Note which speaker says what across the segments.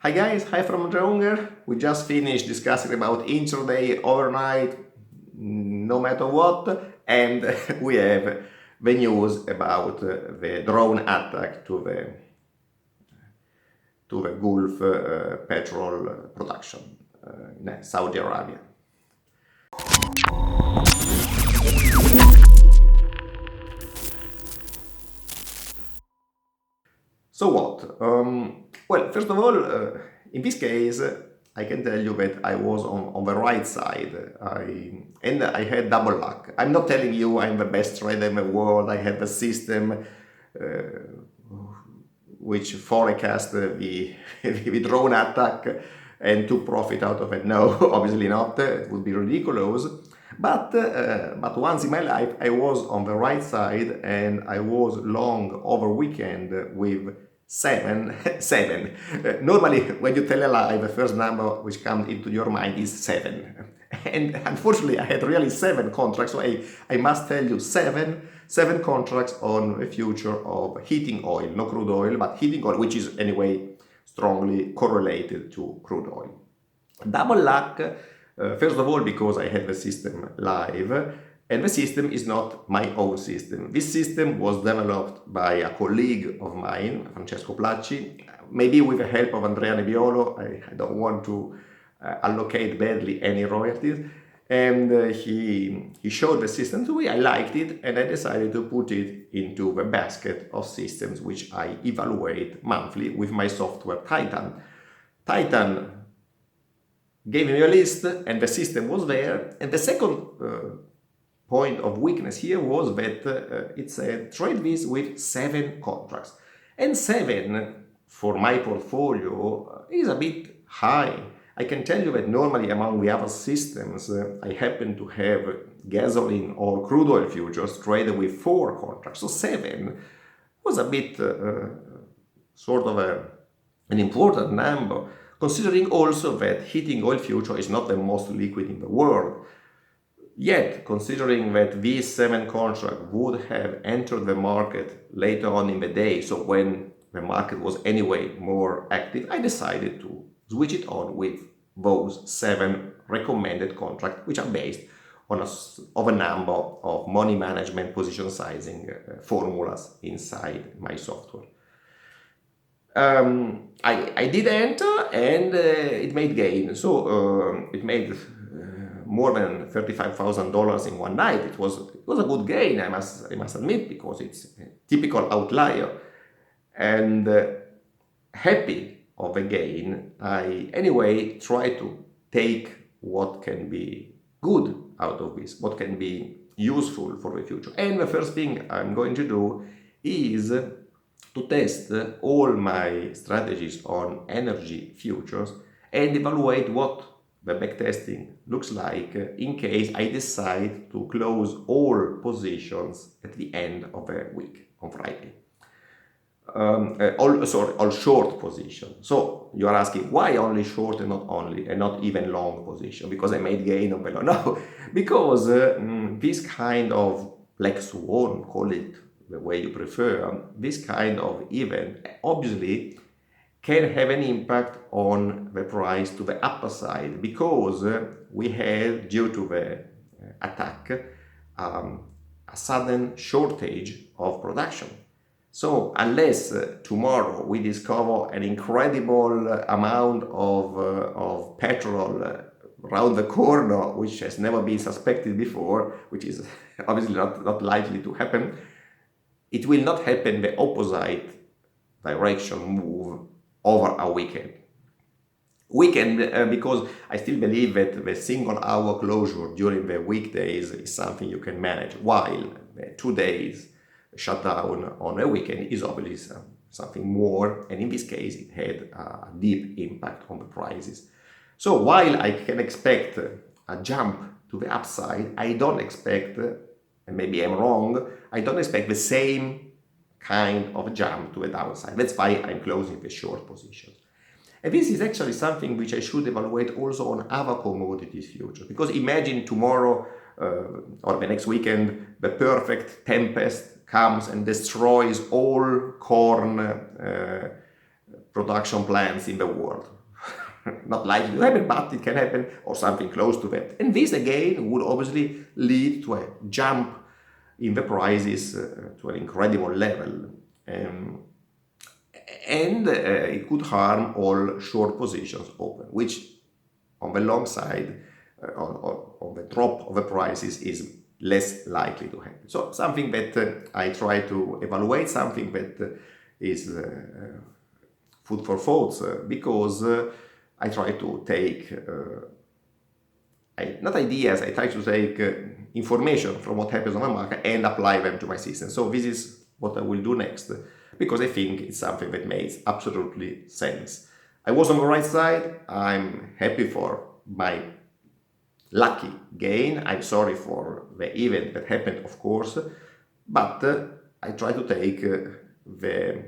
Speaker 1: Hi guys, hi from Unger. We just finished discussing about intraday, overnight, no matter what, and we have the news about the drone attack to the Gulf petrol production in Saudi Arabia. So what? Well, first of all, in this case, I can tell you that I was on the right side. I had double luck. I'm not telling you I'm the best trader in the world. I have a system which forecast the drone attack and took profit out of it. No, obviously not. It would be ridiculous. But once in my life, I was on the right side and I was long over weekend with seven. Normally, when you tell a lie, the first number which comes into your mind is 7. And unfortunately, I had really 7 contracts. So I must tell you 7 contracts on the future of heating oil, no crude oil, but heating oil, which is anyway strongly correlated to crude oil. Double luck. First of all, because I had the system live, and the system is not my own system. This system was developed by a colleague of mine, Francesco Placci, maybe with the help of Andrea Nebbiolo. I don't want to allocate badly any royalties. And he showed the system to me. I liked it, and I decided to put it into the basket of systems which I evaluate monthly with my software Titan. Titan gave me a list and the system was there. And the second point of weakness here was that it said trade this with 7 contracts. And 7 for my portfolio is a bit high. I can tell you that normally among the other systems, I happen to have gasoline or crude oil futures traded with 4 contracts. So 7 was a bit sort of an important number, considering also that heating oil future is not the most liquid in the world. Yet, considering that these 7 contracts would have entered the market later on in the day, so when the market was anyway more active, I decided to switch it on with those 7 recommended contracts, which are based on a number of money management position sizing formulas inside my software. I did enter and it made gain. So it made more than $35,000 in one night. It was a good gain, I must admit, because it's a typical outlier. And happy of the gain, I anyway try to take what can be good out of this, what can be useful for the future. And the first thing I'm going to do is to test all my strategies on energy futures and evaluate what the backtesting looks like in case I decide to close all positions at the end of the week on Friday. All short position. So you are asking why only short and not even long position? Because I made gain on below. No, because this kind of black swan, call it the way you prefer, this kind of event obviously can have an impact on the price to the upper side, because we had, due to the attack, a sudden shortage of production. So unless tomorrow we discover an incredible amount of petrol around the corner, which has never been suspected before, which is obviously not likely to happen, it will not happen the opposite direction move over a weekend. Because I still believe that the single hour closure during the weekdays is something you can manage, while the 2 days shutdown on a weekend is obviously something more, and in this case it had a deep impact on the prices. So while I can expect a jump to the upside, I don't expect, and maybe I'm wrong, I don't expect the same kind of jump to the downside. That's why I'm closing the short positions. And this is actually something which I should evaluate also on other commodities futures, because imagine tomorrow or the next weekend the perfect tempest comes and destroys all corn production plants in the world. Not likely to happen, but it can happen, or something close to that. And this again would obviously lead to a jump in the prices to an incredible level. And it could harm all short positions open, which on the long side, on the drop of the prices is less likely to happen. So something that I try to evaluate, something that is food for thoughts, because I try to take, not ideas, I try to take information from what happens on the market and apply them to my system. So this is what I will do next, because I think it's something that makes absolutely sense. I was on the right side. I'm happy for my lucky gain. I'm sorry for the event that happened, of course, but I try to take the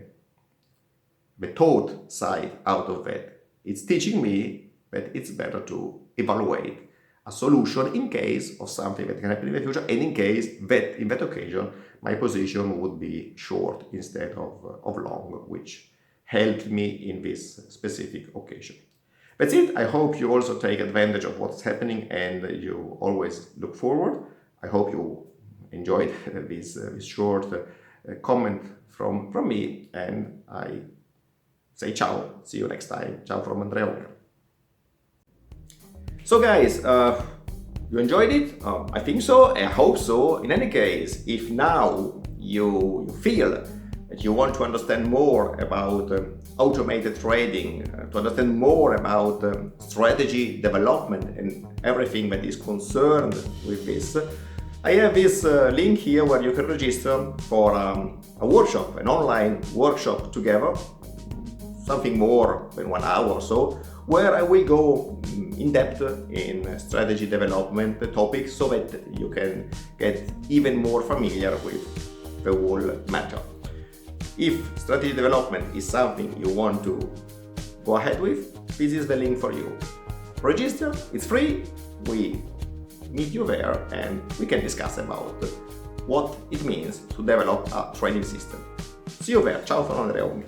Speaker 1: thought side out of that. It's teaching me that it's better to evaluate a solution in case of something that can happen in the future, and in case that in that occasion my position would be short instead of long, which helped me in this specific occasion. That's it. I hope you also take advantage of what's happening and you always look forward. I hope you enjoyed this short comment from me, and I say ciao. See you next time. Ciao from Andrea Unger. So guys, you enjoyed it? I think so. I hope so. In any case, if now you feel that you want to understand more about automated trading, to understand more about strategy development and everything that is concerned with this, I have this link here where you can register for a workshop, an online workshop together, something more than 1 hour or so, where I will go in depth in strategy development topics so that you can get even more familiar with the whole matter. If strategy development is something you want to go ahead with, this is the link for you. Register, it's free, we meet you there and we can discuss about what it means to develop a trading system. See you there, ciao from Andrea Unger.